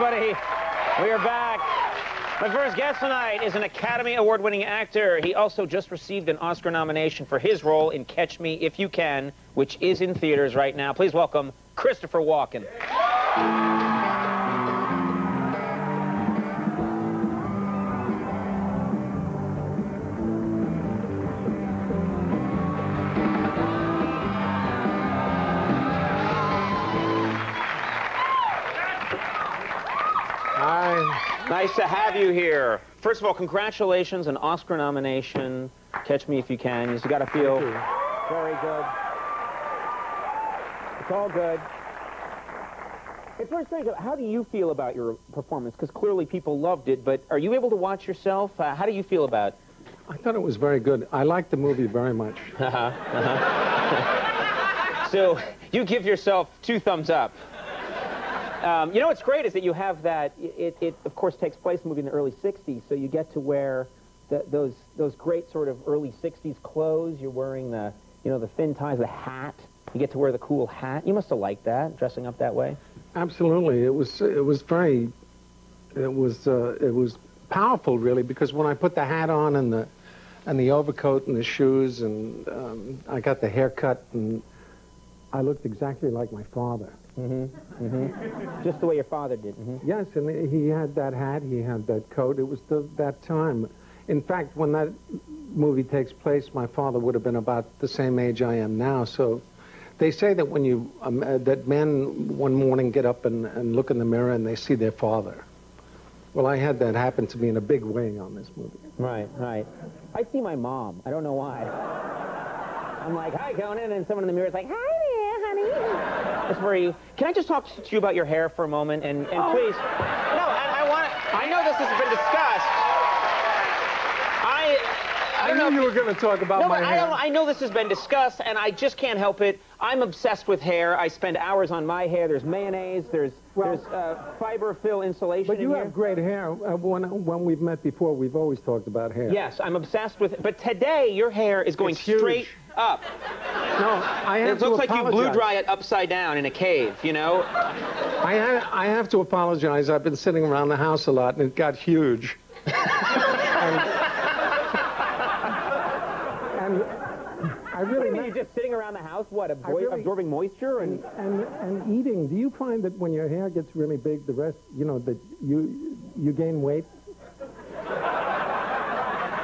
everybody. We are back. My first guest tonight is an Academy Award-winning actor. He also just received an Oscar nomination for his role in Catch Me If You Can, which is in theaters right now. Please welcome Christopher Walken. Nice to have you here. First of all, congratulations, an Oscar nomination. Catch Me If You Can. You've got to feel very good. It's all good. It's very strange. How do you feel about your performance? Because clearly people loved it, but are you able to watch yourself? How do you feel about it? I thought it was very good. I liked the movie very much. So you give yourself 2 thumbs up. You know what's great is that you have that, it of course takes place in the movie in the early 60s, so you get to wear those great sort of early 60s clothes. You're wearing the thin ties, the hat. You get to wear the cool hat. You must have liked that, dressing up that way. Absolutely. It was powerful, really, because when I put the hat on and the overcoat and the shoes and I got the haircut, and I looked exactly like my father. Just the way your father did. Yes, and he had that hat, he had that coat. It was that time. In fact, when that movie takes place, my father would have been about the same age I am now. So they say that when you that men one morning get up and look in the mirror and they see their father. Well, I had that happen to me in a big way on this movie. Right, right. I see my mom. I don't know why. I'm like, "Hi, Conan," and someone in the mirror is like, "Hi there, honey." That's very... Can I just talk to you about your hair for a moment? And please... No, I know this has been discussed. I knew you were going to talk about my hair. I know this has been discussed, and I just can't help it. I'm obsessed with hair. I spend hours on my hair. There's mayonnaise. There's fiber fill insulation. But you have great hair. When we've met before, we've always talked about hair. Yes, I'm obsessed with it. But today, your hair is going straight up. No, I have to apologize. It looks like you blew dry it upside down in a cave, you know? I have to apologize. I've been sitting around the house a lot, and it got huge. And I really... What do you mean, you're just sitting around the house, what, absorbing moisture? And eating. Do you find that when your hair gets really big, the rest, that you gain weight?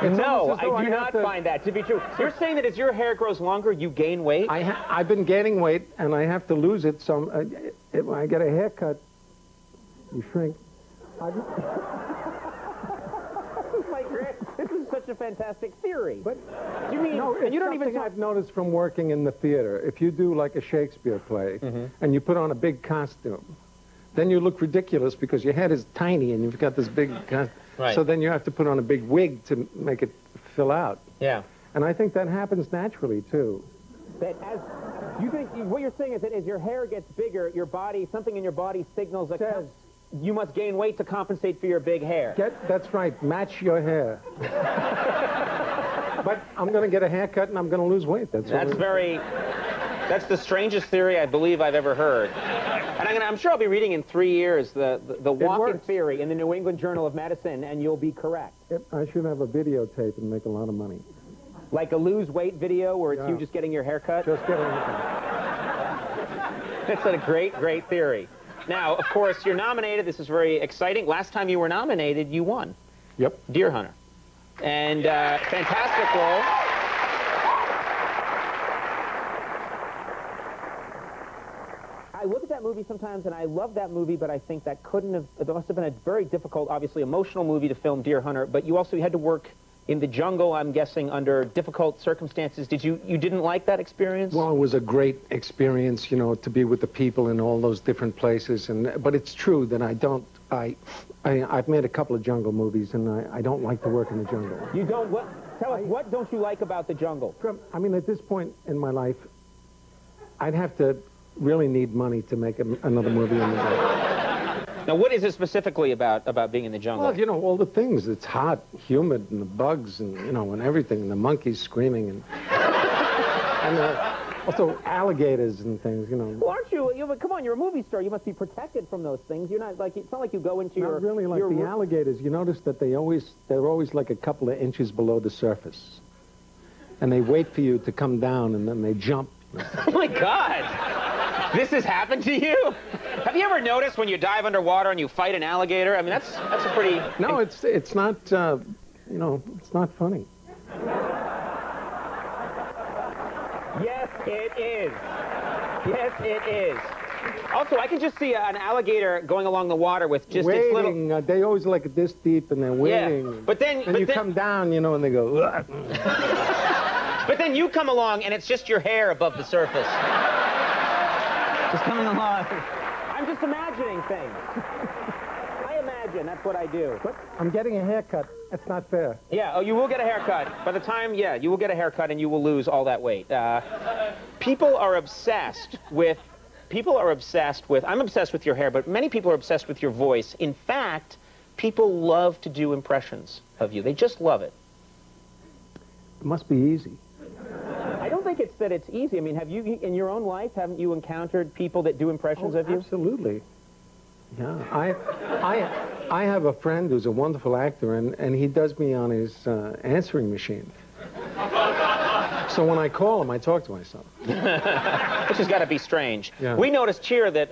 No, I do not find that to be true. You're saying that as your hair grows longer, you gain weight? I've been gaining weight, and I have to lose it. So when I get a haircut, you shrink. This is such a fantastic theory. But you mean? No, it's something I've noticed from working in the theater. If you do like a Shakespeare play, and you put on a big costume, then you look ridiculous because your head is tiny and you've got this big costume. Right. So then you have to put on a big wig to make it fill out. Yeah. And I think that happens naturally, too. That as you think, what you're saying is that as your hair gets bigger, your body, something in your body signals that you must gain weight to compensate for your big hair. That's right. Match your hair. But I'm going to get a haircut and I'm going to lose weight. That's the strangest theory I believe I've ever heard. And I'm sure I'll be reading in 3 years the Walken theory in the New England Journal of Medicine, and you'll be correct. I should have a videotape and make a lot of money. Like a lose weight video where it's you just getting your hair cut? Just getting a haircut. That's a great, great theory. Now, of course, you're nominated. This is very exciting. Last time you were nominated, you won. Yep. Deer Hunter. And fantastic role. I look at that movie sometimes, and I love that movie, but I think that it must have been a very difficult, obviously emotional movie to film Deer Hunter, but you also had to work in the jungle, I'm guessing, under difficult circumstances. You didn't like that experience? Well, it was a great experience, to be with the people in all those different places, but it's true that I've made a couple of jungle movies, and I don't like to work in the jungle. You don't? Tell us, what don't you like about the jungle? I mean, at this point in my life, I'd have to really need money to make another movie in the jungle. Now, what is it specifically about being in the jungle? Well, all the things. It's hot, humid, and the bugs, and, and everything, and the monkeys screaming, and Also, alligators and things, you know. Well, aren't you? Come on, you're a movie star. You must be protected from those things. You're not like, it's not like you go into Not really like the alligators. You notice that they're always like a couple of inches below the surface. And they wait for you to come down, and then they jump. Oh, my God. This has happened to you? Have you ever noticed when you dive underwater and you fight an alligator? I mean, that's a pretty... No, it's not, you know, it's not funny. Yes, it is. Yes, it is. Also, I can just see an alligator going along the water with just its little... Waiting, they always like this deep, and they're waiting. Yeah, but then... And you come down, you know, and they go... Ugh. But then you come along, and it's just your hair above the surface. Just coming along. I'm just imagining things. I imagine, that's what I do. But I'm getting a haircut. That's not fair. Yeah, oh, you will get a haircut. By the time, yeah, you will get a haircut, and you will lose all that weight. People are obsessed with... I'm obsessed with your hair, but many people are obsessed with your voice. In fact, people love to do impressions of you. They just love it. It must be easy. I don't think it's that it's easy. I mean, have you, in your own life, haven't you encountered people that do impressions of you? Absolutely. Yeah. I have a friend who's a wonderful actor, and he does me on his answering machine. So when I call him, I talk to myself. Which has got to be strange. Yeah. We noticed here that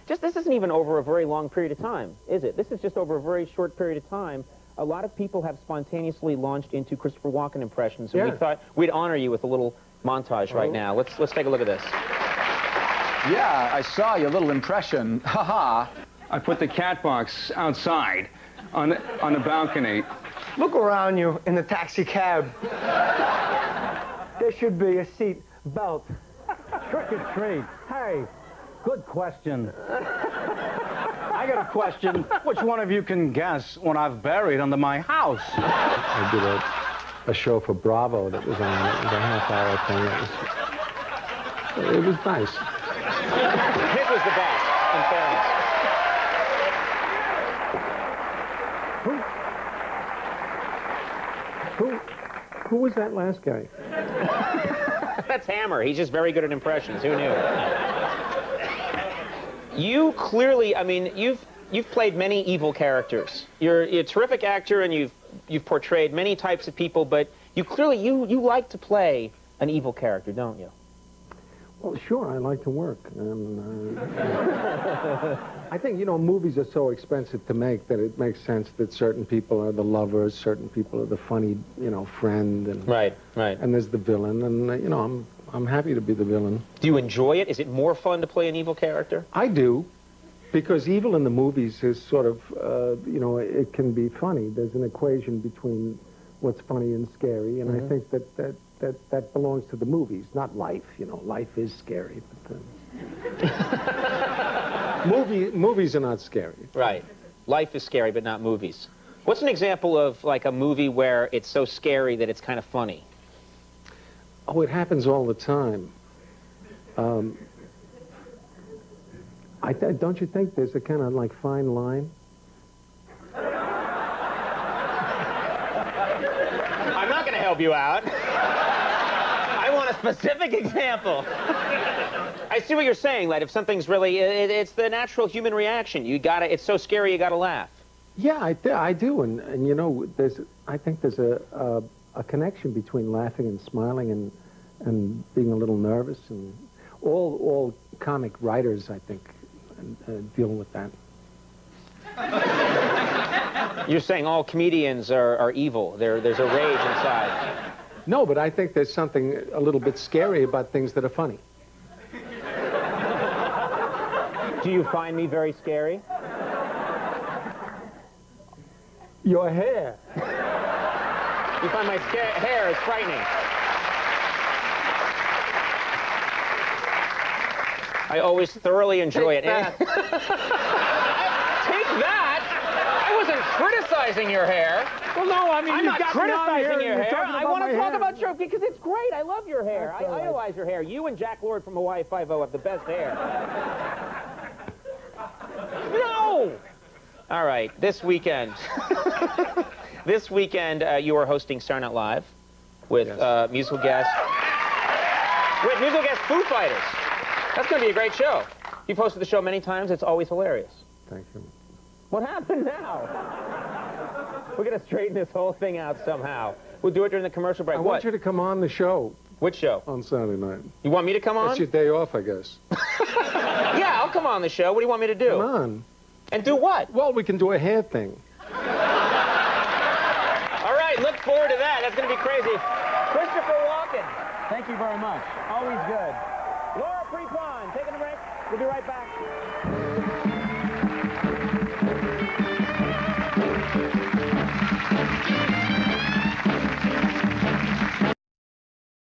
this isn't even over a very long period of time, is it? This is just over a very short period of time. A lot of people have spontaneously launched into Christopher Walken impressions, and we thought we'd honor you with a little montage right now. Let's take a look at this. Yeah, I saw your little impression. Ha-ha. I put the cat box outside on the balcony. Look around you in the taxi cab. There should be a seat belt. Trick or treat. Hey, good question. I got a question. Which one of you can guess what I've buried under my house? I did a show for Bravo that was on. It was a half-hour thing. It was nice. His was the best, in fairness. Who was that last guy? That's Hammer. He's just very good at impressions. Who knew? You clearly, I mean, you've played many evil characters. You're a terrific actor, and you've portrayed many types of people, but you clearly, you like to play an evil character, don't you? Well, sure, I like to work. I think, you know, movies are so expensive to make that it makes sense that certain people are the lovers, certain people are the funny, you know, friend. And, right. And there's the villain, and, you know, I'm happy to be the villain. Do you enjoy it? Is it more fun to play an evil character? I do, because evil in the movies is sort of, you know, it can be funny. There's an equation between what's funny and scary, and I think that belongs to the movies, not life. You know, life is scary, but movies are not scary. Right. Life is scary, but not movies. What's an example of, like, a movie where it's so scary that it's kind of funny? Oh, it happens all the time. Don't you think there's a kind of, like, fine line? I'm not going to help you out. I want a specific example. I see what you're saying, like, if something's really, it's the natural human reaction. It's so scary you gotta laugh. Yeah, I do, and you know, I think there's a connection between laughing and smiling and being a little nervous, and all comic writers, I think, deal with that. You're saying all comedians are evil. There's a rage inside. No, but I think there's something a little bit scary about things that are funny. Do you find me very scary? Your hair. You find my hair is frightening. I always thoroughly enjoy it. Take that! I wasn't criticizing your hair. Well, no, I mean, I'm not criticizing your hair. I want to talk hair. about your, because it's great. I love your hair. I Right. idolize your hair. You and Jack Lord from Hawaii Five-0 have the best hair. No! All right, this weekend. You are hosting Saturday Night Live with musical guest With musical guest Foo Fighters. That's going to be a great show. You've hosted the show many times. It's always hilarious. Thank you. What happened now? We're going to straighten this whole thing out somehow. We'll do it during the commercial break. I What? want you to come on the show Which show? on Saturday night. You want me to come on? That's your day off, I guess. Yeah, I'll come on the show. What do you want me to do? Come on. And do what? Well, we can do a hair thing. All right, look forward to that. That's going to be crazy. Christopher Walken, thank you very much. Always good. Laura Prepon, taking a break. We'll be right back.